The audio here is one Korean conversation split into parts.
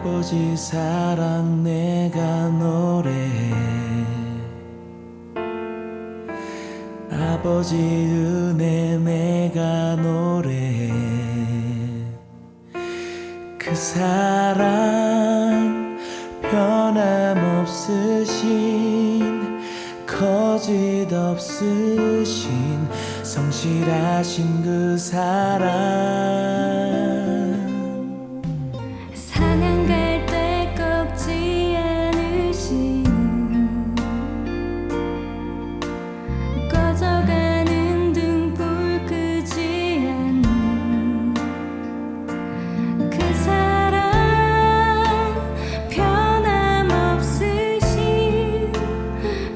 아버지 사랑 내가 노래해, 아버지 은혜 내가 노래해. 그 사랑 변함없으신, 거짓 없으신, 성실하신 그 사랑. 사냥 갈 때 꺾지 않으시는, 꺼져가는 등불 끄지 않는 그 사랑, 변함없으신,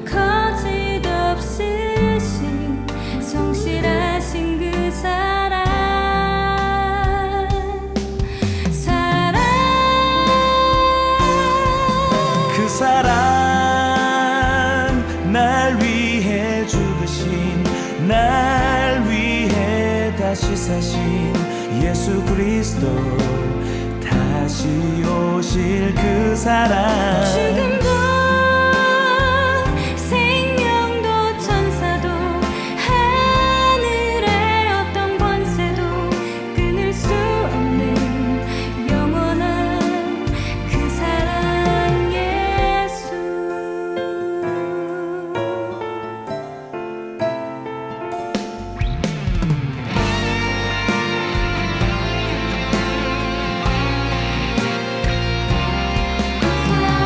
거짓 없으신, 성실하신 그 사랑. 그 사랑, 날 위해 죽으신, 날 위해 다시 사신 예수 그리스도, 다시 오실 그 사랑. 죽음도 생명도 천사도 하늘의 어떤 권세도 끊을 수 없는 영원한 그 사랑 예수. 그 사랑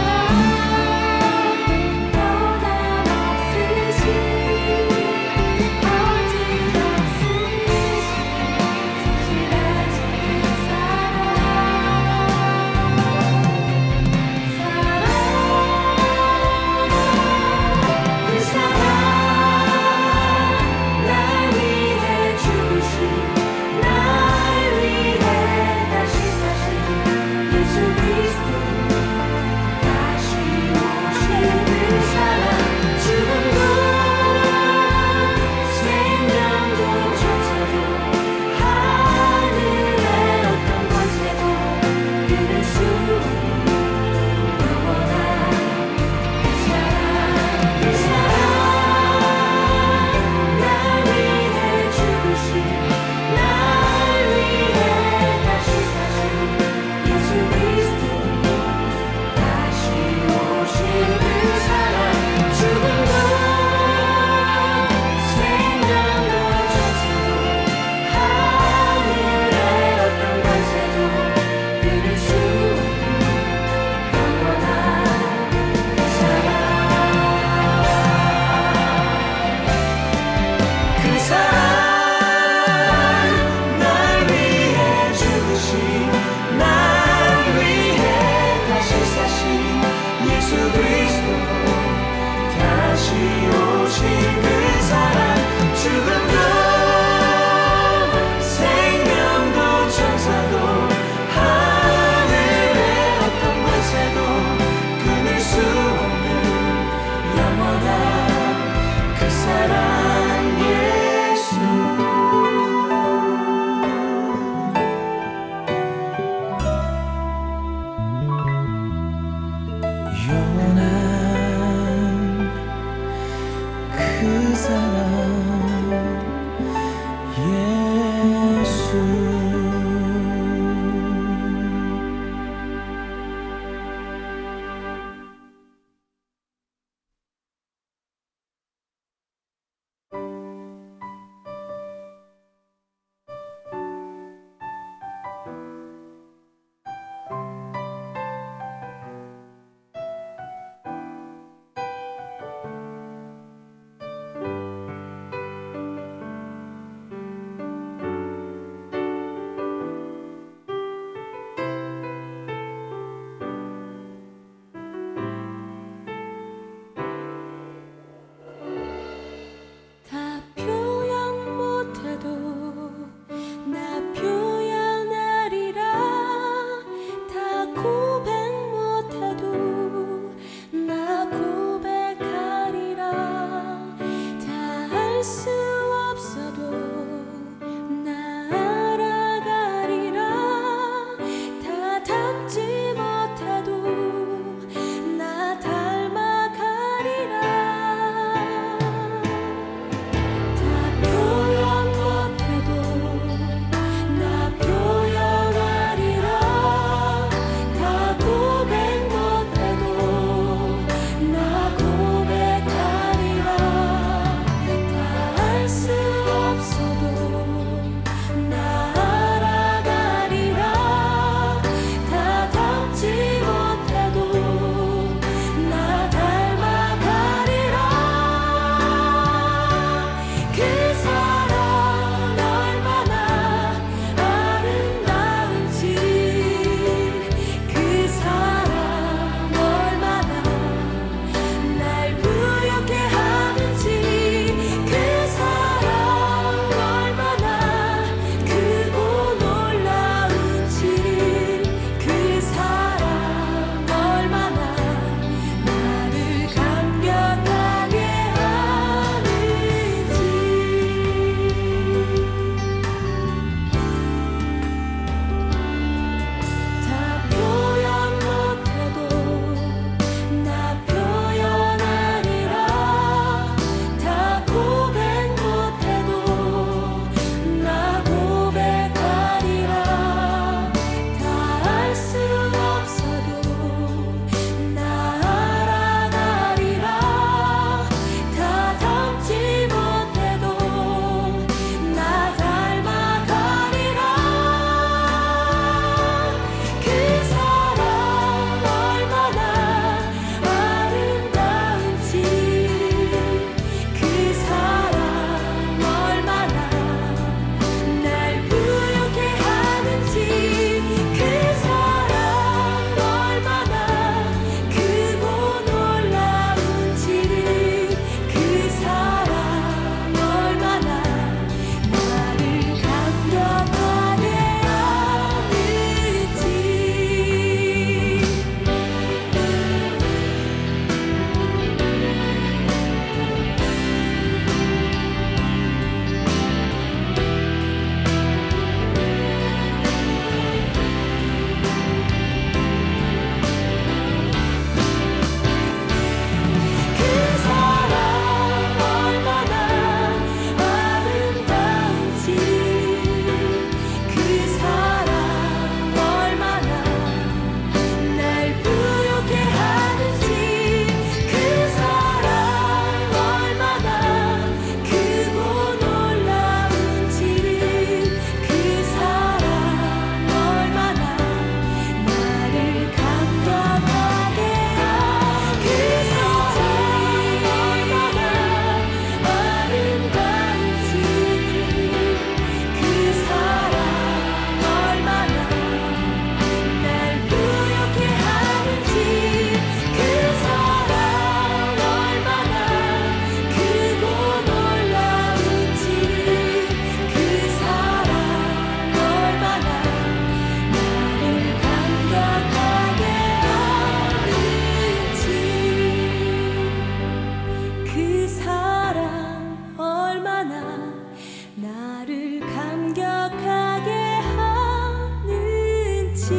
감격하게 하는지.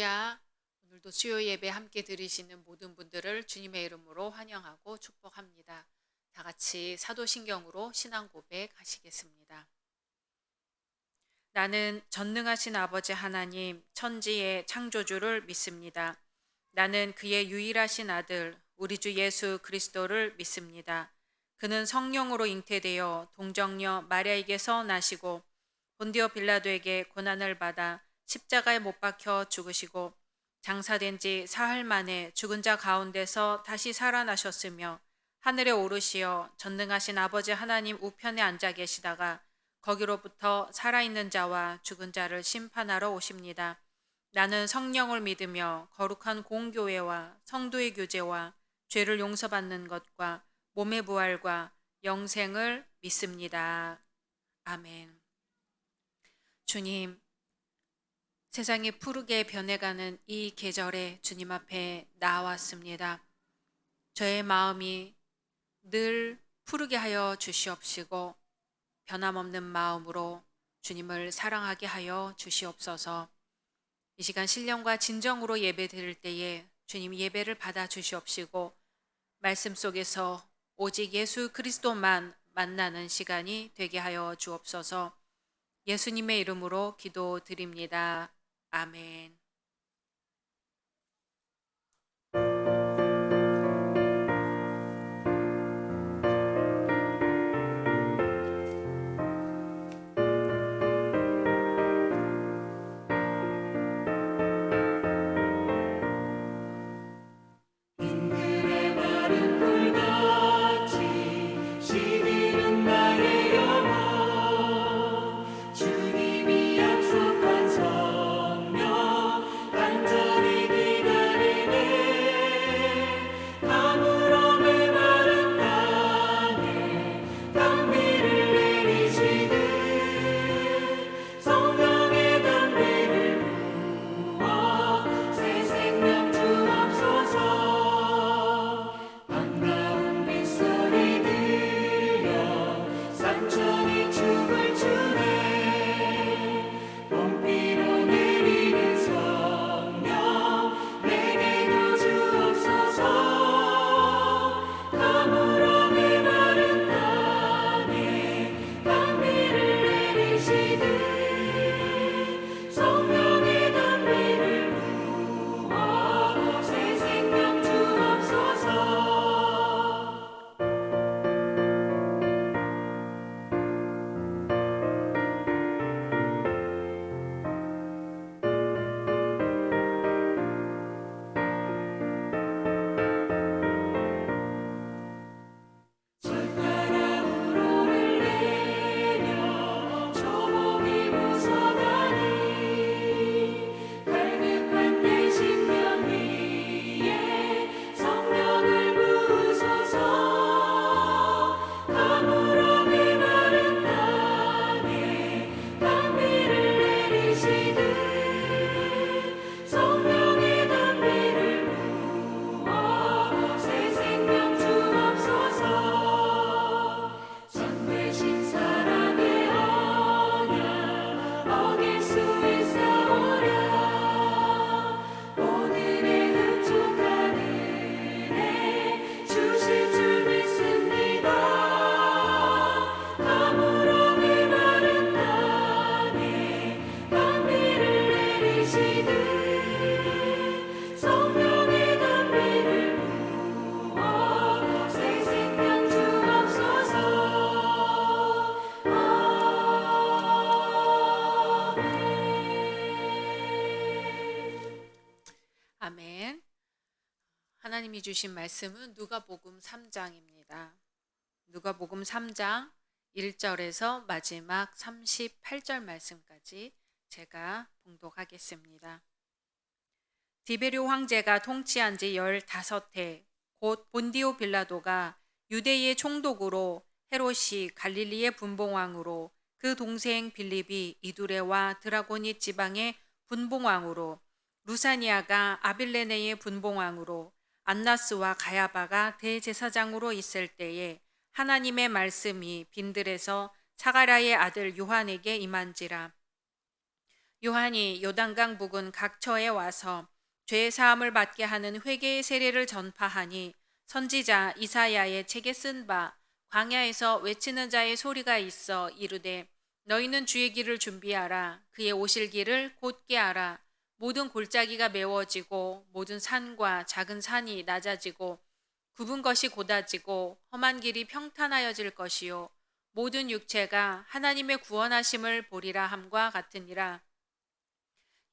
할렐루야. 오늘도 수요 예배 함께 드리시는 모든 분들을 주님의 이름으로 환영하고 축복합니다. 다 같이 사도신경으로 신앙 고백하시겠습니다. 나는 전능하신 아버지 하나님, 천지의 창조주를 믿습니다. 나는 그의 유일하신 아들, 우리 주 예수 그리스도를 믿습니다. 그는 성령으로 잉태되어 동정녀 마리아에게서 나시고 본디오 빌라도에게 고난을 받아 십자가에 못 박혀 죽으시고 장사된 지 사흘 만에 죽은 자 가운데서 다시 살아나셨으며 하늘에 오르시어 전능하신 아버지 하나님 우편에 앉아 계시다가 거기로부터 살아있는 자와 죽은 자를 심판하러 오십니다. 나는 성령을 믿으며 거룩한 공교회와 성도의 교제와 죄를 용서받는 것과 몸의 부활과 영생을 믿습니다. 아멘. 주님, 세상이 푸르게 변해가는 이 계절에 주님 앞에 나왔습니다. 저의 마음이 늘 푸르게 하여 주시옵시고 변함없는 마음으로 주님을 사랑하게 하여 주시옵소서. 이 시간 신령과 진정으로 예배 드릴 때에 주님 예배를 받아 주시옵시고 말씀 속에서 오직 예수 그리스도만 만나는 시간이 되게 하여 주옵소서. 예수님의 이름으로 기도드립니다. 아멘. 인근의 마른 불같이 시들은 나의 영혼 주님이 약속한 성령 간절히 기다리네 가물음에 마른 땅에 단비를 내리시듯 성령의 단비를 부어 새 생명 주옵소서 반가운 빗소리 들려 산천이 춤을 추네 봄비로 내리는 성령 내게도 주옵소서 가물음에 마른 땅에 단비를 내리시듯 성령의 단비를 부어 새 생명 주옵소서 철가라 우로를 내려 초목이 묻어가니 갈급한 내 심령 위에 성령을 부으소서 가물음에 마른 땅에 단비를 내리시듯 성령의 단비를 부어 새 생명 주옵소서 참되신 사랑의 언약 어길 수 있사오랴 오늘의 흡족한 은혜 주실 줄 믿습니다 가물음에 마른 땅에 단비를 내리시듯 성령의 단비를 부어 새 생명 주옵소서 아멘. 하나님이 주신 말씀은 누가복음 3장입니다. 누가복음 3장 1절에서 마지막 38절 말씀까지 제가 봉독하겠습니다. 디베rio 황제가 통치한 지 15해 곧 본디오 빌라도가 유대의 총독으로 헤롯이 갈릴리의 분봉왕으로 그 동생 빌립이 이두레와 드라고니 지방의 분봉왕으로 루사니아가 아빌레네의 분봉왕으로 안나스와 가야바가 대제사장으로 있을 때에 하나님의 말씀이 빈들에서 사가랴의 아들 요한에게 임한지라. 요한이 요단강 부근 각처에 와서 죄 사함을 받게 하는 회개의 세례를 전파하니 선지자 이사야의 책에 쓴 바 광야에서 외치는 자의 소리가 있어 이르되 너희는 주의 길을 준비하라. 그의 오실 길을 곧게 하라. 모든 골짜기가 메워지고 모든 산과 작은 산이 낮아지고 굽은 것이 곧아지고 험한 길이 평탄하여질 것이요 모든 육체가 하나님의 구원하심을 보리라 함과 같으니라.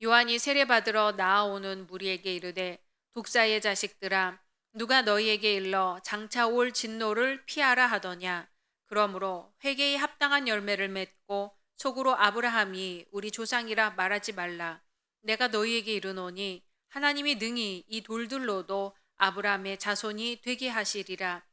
요한이 세례받으러 나아오는 무리에게 이르되 독사의 자식들아 누가 너희에게 일러 장차 올 진노를 피하라 하더냐. 그러므로 회개에 합당한 열매를 맺고 속으로 아브라함이 우리 조상이라 말하지 말라. 내가 너희에게 이르노니 하나님이 능히 이 돌들로도 아브라함의 자손이 되게 하시리라.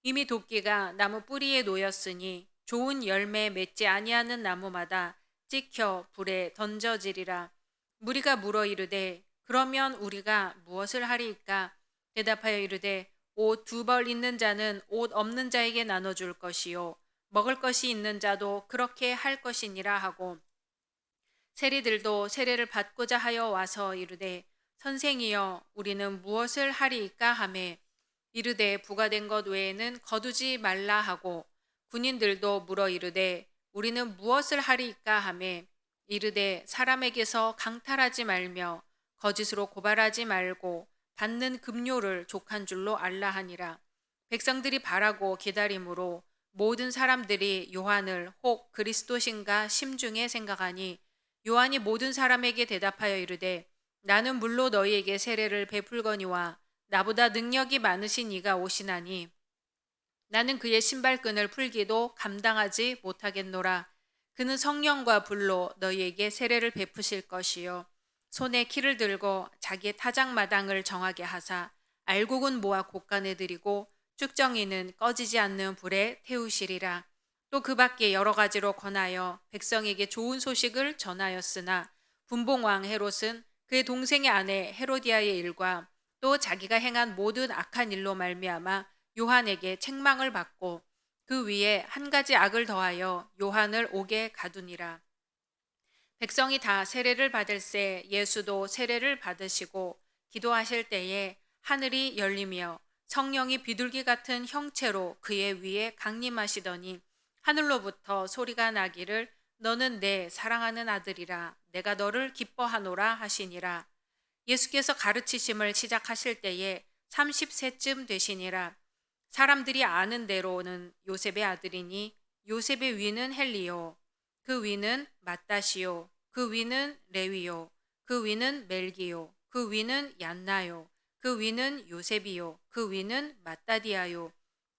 이미 도끼가 나무 뿌리에 놓였으니 좋은 열매 맺지 아니하는 나무마다 찍혀 불에 던져지리라. 무리가 물어 이르되 그러면 우리가 무엇을 하리이까? 대답하여 이르되 옷 2벌 있는 자는 옷 없는 자에게 나눠줄 것이요 먹을 것이 있는 자도 그렇게 할 것이니라 하고 세리들도 세례를 받고자 하여 와서 이르되 선생이여 우리는 무엇을 하리이까 하매 이르되 부과된 것 외에는 거두지 말라 하고 군인들도 물어 이르되 우리는 무엇을 하리이까 하매 이르되 사람에게서 강탈하지 말며 거짓으로 고발하지 말고 받는 급료를 족한 줄로 알라 하니라. 백성들이 바라고 기다림으로 모든 사람들이 요한을 혹 그리스도신가 심중에 생각하니 요한이 모든 사람에게 대답하여 이르되 나는 물로 너희에게 세례를 베풀거니와 나보다 능력이 많으신 이가 오시나니 나는 그의 신발끈을 풀기도 감당하지 못하겠노라. 그는 성령과 불로 너희에게 세례를 베푸실 것이요 손에 키를 들고 자기의 타작마당을 정하게 하사 알곡은 모아 곳간에 들이고 쭉정이는 꺼지지 않는 불에 태우시리라. 또 그 밖에 여러 가지로 권하여 백성에게 좋은 소식을 전하였으나 분봉왕 헤롯은 그의 동생의 아내 헤로디아의 일과 또 자기가 행한 모든 악한 일로 말미암아 요한에게 책망을 받고 그 위에 한 가지 악을 더하여 요한을 옥에 가두니라. 백성이 다 세례를 받을새 예수도 세례를 받으시고 기도하실 때에 하늘이 열리며 성령이 비둘기 같은 형체로 그의 위에 강림하시더니 하늘로부터 소리가 나기를 너는 내 사랑하는 아들이라 내가 너를 기뻐하노라 하시니라. 예수께서 가르치심을 시작하실 때에 30세쯤 되시니라. 사람들이 아는 대로는 요셉의 아들이니 요셉의 위는 헬리요 그 위는 맏다시요 그 위는 레위요 그 위는 멜기요 그 위는 얀나요 그 위는 요셉이요 그 위는 맏다디아요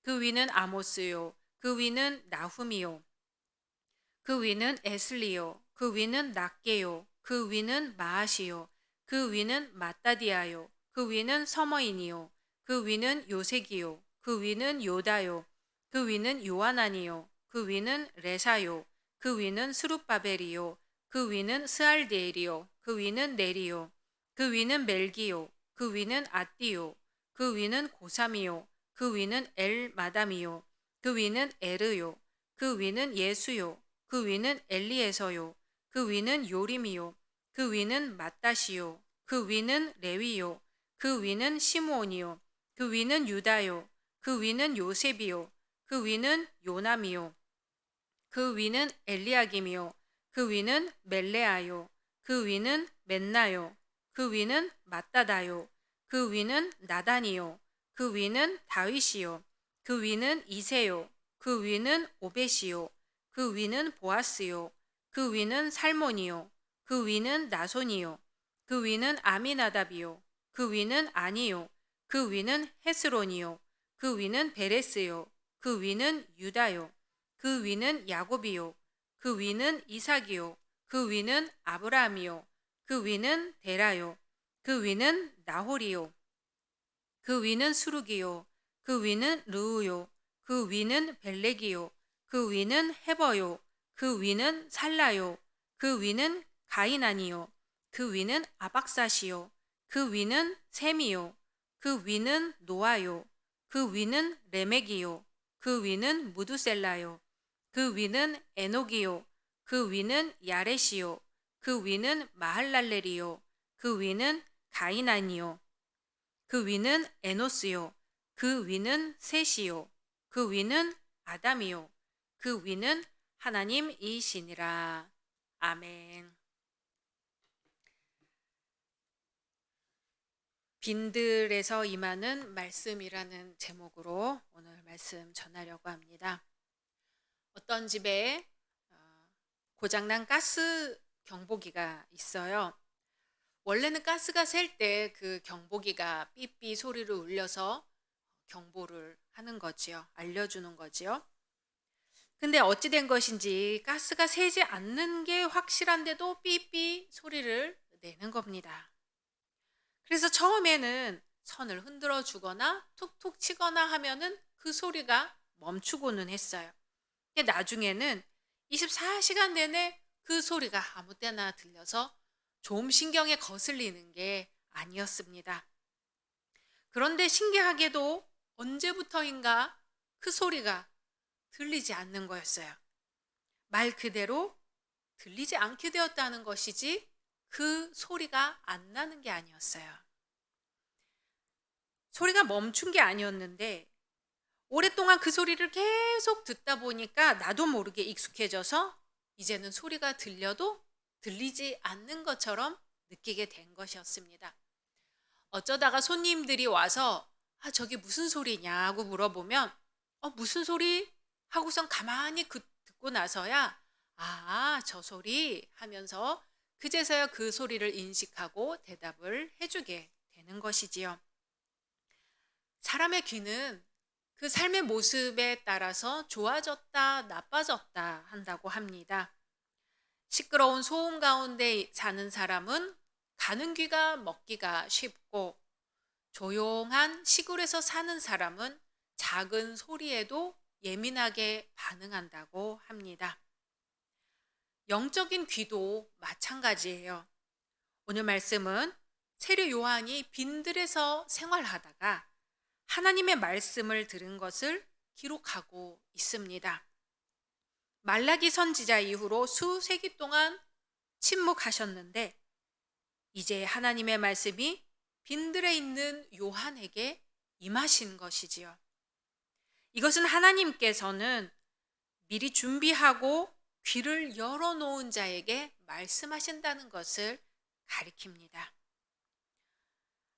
그 위는 아모스요 그 위는 나훔이요 그 위는 에슬리요 그 위는 낫게요 그 위는 마아시요 그 위는 맏다디아요 그 위는 서머인이요 그 위는 요색이요 그 위는 요다요 그 위는 요하나니요 그 위는 레사요 그 위는 스룹바벨이요 그 위는 스알디엘이요 그 위는 네리요 그 위는 멜기요 그 위는 아띠요 그 위는 고삼이요 그 위는 엘마담이요 그 위는 에르요 그 위는 예수요 그 위는 엘리에서요 그 위는 요림이요 그 위는 맏다시요 그 위는 레위요 그 위는 시므온이요 그 위는 유다요 그 위는 요셉이요 그 위는 요남이요 그 위는 엘리야김이요 그 위는 멜레아요 그 위는 맨나요 그 위는 맏다다요 그 위는 나단이요 그 위는 다윗이요 그 위는 이세요 그 위는 오벳이요 그 위는 보아스요 그 위는 살몬이요 그 위는 나손이요 그 위는 아미나답이요 그 위는 아니요 그 위는 헤스론이요 그 위는 베레스요 그 위는 유다요 그 위는 야곱이요 그 위는 이삭이요 그 위는 아브라함이요 그 위는 데라요 그 위는 나홀이요 그 위는 수룩이요 그 위는 르우요 그 위는 벨렉이요 그 위는 헤버요 그 위는 살라요 그 위는 가이나니요 그 위는 아박사시요 그 위는 셈이요 그 위는 노아요 그 위는 레멕이요 그 위는 무두셀라요 그 위는 에녹이요 그 위는 야렛이요 그 위는 마할랄렐이요 그 위는 가이난이요 그 위는 에노스요 그 위는 셋이요 그 위는 아담이요 그 위는 하나님이시니라. 아멘. 빈들에서 임하는 말씀이라는 제목으로 오늘 말씀 전하려고 합니다. 어떤 집에 고장난 가스 경보기가 있어요. 원래는 가스가 셀 때 그 경보기가 삐삐 소리를 울려서 경보를 하는 거지요. 알려주는 거지요. 근데 어찌 된 것인지 가스가 새지 않는 게 확실한데도 삐삐 소리를 내는 겁니다. 그래서 처음에는 선을 흔들어 주거나 툭툭 치거나 하면은 그 소리가 멈추고는 했어요. 근데 나중에는 24시간 내내 그 소리가 아무 때나 들려서 좀 신경에 거슬리는 게 아니었습니다. 그런데 신기하게도 언제부터인가 그 소리가 들리지 않는 거였어요. 말 그대로 들리지 않게 되었다는 것이지 그 소리가 안 나는 게 아니었어요. 소리가 멈춘 게 아니었는데 오랫동안 그 소리를 계속 듣다 보니까 나도 모르게 익숙해져서 이제는 소리가 들려도 들리지 않는 것처럼 느끼게 된 것이었습니다. 어쩌다가 손님들이 와서 저게 무슨 소리냐고 물어보면 무슨 소리? 하고선 가만히 듣고 나서야 저 소리 하면서 그제서야 그 소리를 인식하고 대답을 해주게 되는 것이지요. 사람의 귀는 그 삶의 모습에 따라서 좋아졌다, 나빠졌다 한다고 합니다. 시끄러운 소음 가운데 사는 사람은 가는 귀가 먹기가 쉽고 조용한 시골에서 사는 사람은 작은 소리에도 예민하게 반응한다고 합니다. 영적인 귀도 마찬가지예요. 오늘 말씀은 세례 요한이 빈들에서 생활하다가 하나님의 말씀을 들은 것을 기록하고 있습니다. 말라기 선지자 이후로 수세기 동안 침묵하셨는데 이제 하나님의 말씀이 빈들에 있는 요한에게 임하신 것이지요. 이것은 하나님께서는 미리 준비하고 귀를 열어놓은 자에게 말씀하신다는 것을 가리킵니다.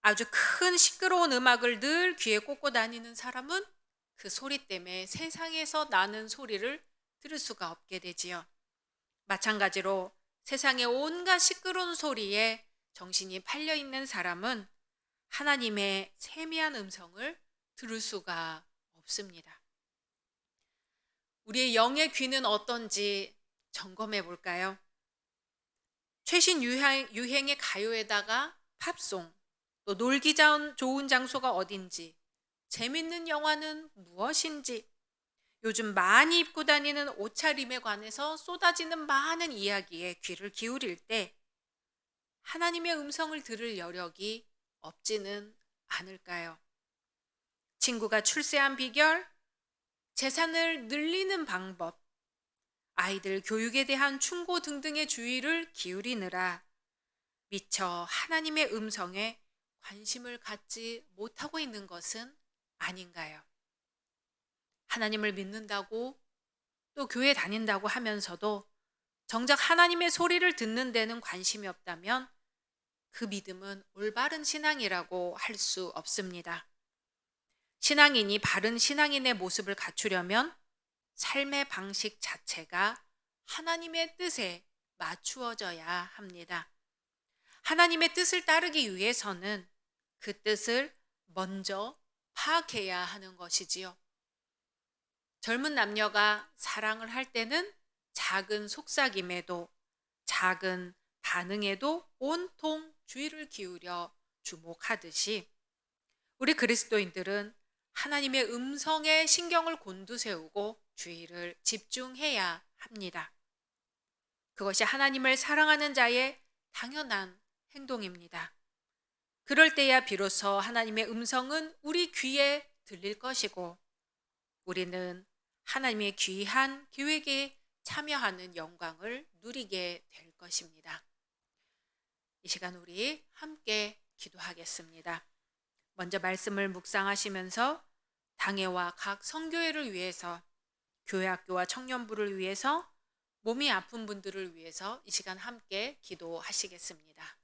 아주 큰 시끄러운 음악을 늘 귀에 꽂고 다니는 사람은 그 소리 때문에 세상에서 나는 소리를 들을 수가 없게 되지요. 마찬가지로 세상의 온갖 시끄러운 소리에 정신이 팔려 있는 사람은 하나님의 세미한 음성을 들을 수가 없습니다. 우리의 영의 귀는 어떤지 점검해 볼까요? 최신 유행의 가요에다가 팝송, 또 놀기 좋은 장소가 어딘지, 재밌는 영화는 무엇인지, 요즘 많이 입고 다니는 옷차림에 관해서 쏟아지는 많은 이야기에 귀를 기울일 때 하나님의 음성을 들을 여력이 없지는 않을까요? 친구가 출세한 비결, 재산을 늘리는 방법, 아이들 교육에 대한 충고 등등의 주의를 기울이느라 미처 하나님의 음성에 관심을 갖지 못하고 있는 것은 아닌가요? 하나님을 믿는다고 또 교회 다닌다고 하면서도 정작 하나님의 소리를 듣는 데는 관심이 없다면 그 믿음은 올바른 신앙이라고 할 수 없습니다. 신앙인이 바른 신앙인의 모습을 갖추려면 삶의 방식 자체가 하나님의 뜻에 맞추어져야 합니다. 하나님의 뜻을 따르기 위해서는 그 뜻을 먼저 파악해야 하는 것이지요. 젊은 남녀가 사랑을 할 때는 작은 속삭임에도 작은 반응에도 온통 주의를 기울여 주목하듯이 우리 그리스도인들은 하나님의 음성에 신경을 곤두세우고 주의를 집중해야 합니다. 그것이 하나님을 사랑하는 자의 당연한 행동입니다. 그럴 때야 비로소 하나님의 음성은 우리 귀에 들릴 것이고 우리는 하나님의 귀한 계획에 참여하는 영광을 누리게 될 것입니다. 이 시간 우리 함께 기도하겠습니다. 먼저 말씀을 묵상하시면서 당회와 각 선교회를 위해서, 교회학교와 청년부를 위해서, 몸이 아픈 분들을 위해서 이 시간 함께 기도하시겠습니다.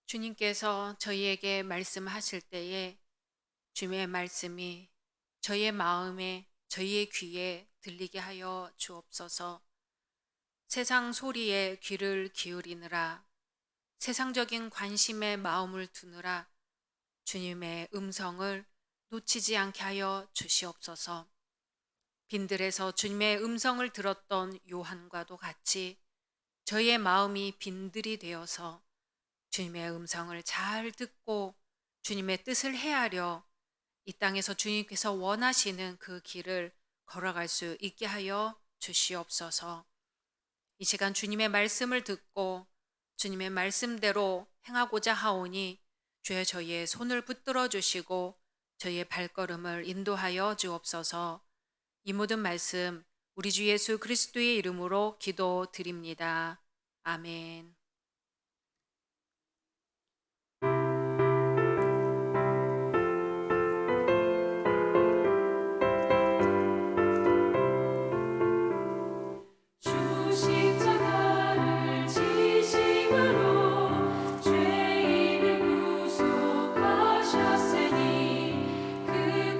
주님께서 저희에게 말씀하실 때에 주님의 말씀이 저희의 마음에, 저희의 귀에 들리게 하여 주옵소서. 세상 소리에 귀를 기울이느라, 세상적인 관심에 마음을 두느라 주님의 음성을 놓치지 않게 하여 주시옵소서. 빈들에서 주님의 음성을 들었던 요한과도 같이 저희의 마음이 빈들이 되어서 주님의 음성을 잘 듣고 주님의 뜻을 헤아려 이 땅에서 주님께서 원하시는 그 길을 걸어갈 수 있게 하여 주시옵소서. 이 시간 주님의 말씀을 듣고 주님의 말씀대로 행하고자 하오니 주여 저희의 손을 붙들어 주시고 저희의 발걸음을 인도하여 주옵소서. 이 모든 말씀 우리 주 예수 그리스도의 이름으로 기도드립니다. 아멘. 주 십자가를 지심으로 죄인을 구속하셨으니 그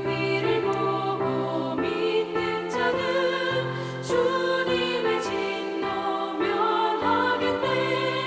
피를 보고 믿는 자는 주님의 진노 면하겠네.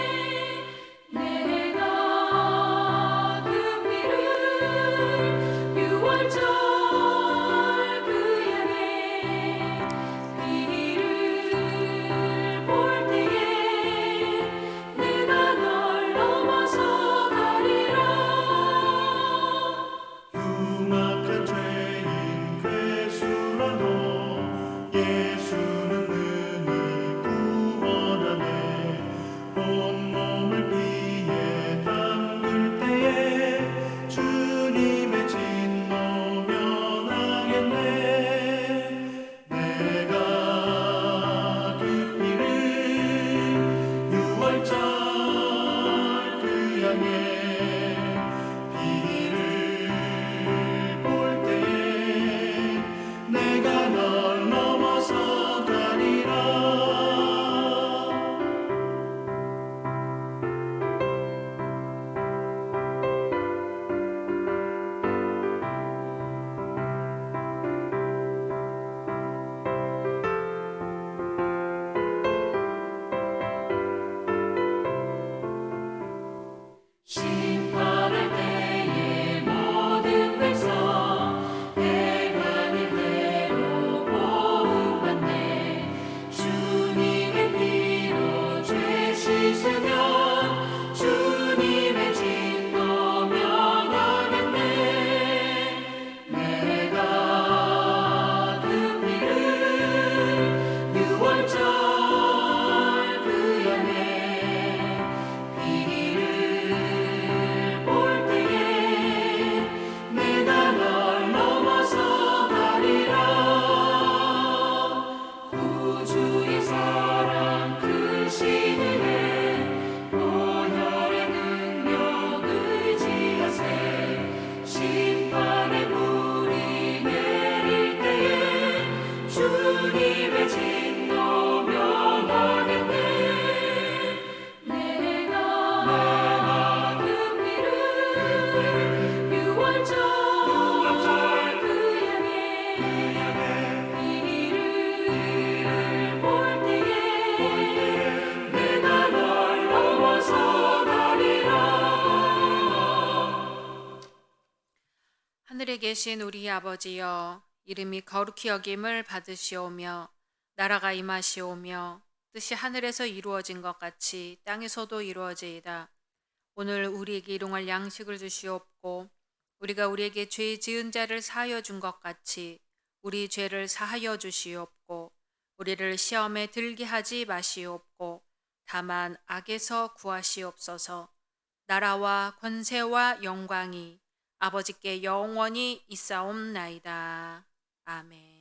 계신 우리 아버지여, 이름이 거룩히 여김을 받으시오며 나라가 임하시오며 뜻이 하늘에서 이루어진 것 같이 땅에서도 이루어지이다. 오늘 우리에게 일용할 양식을 주시옵고 우리가 우리에게 죄 지은 자를 사하여 준 것 같이 우리 죄를 사하여 주시옵고 우리를 시험에 들게 하지 마시옵고 다만 악에서 구하시옵소서. 나라와 권세와 영광이 아버지께 영원히 있사옵나이다. 아멘.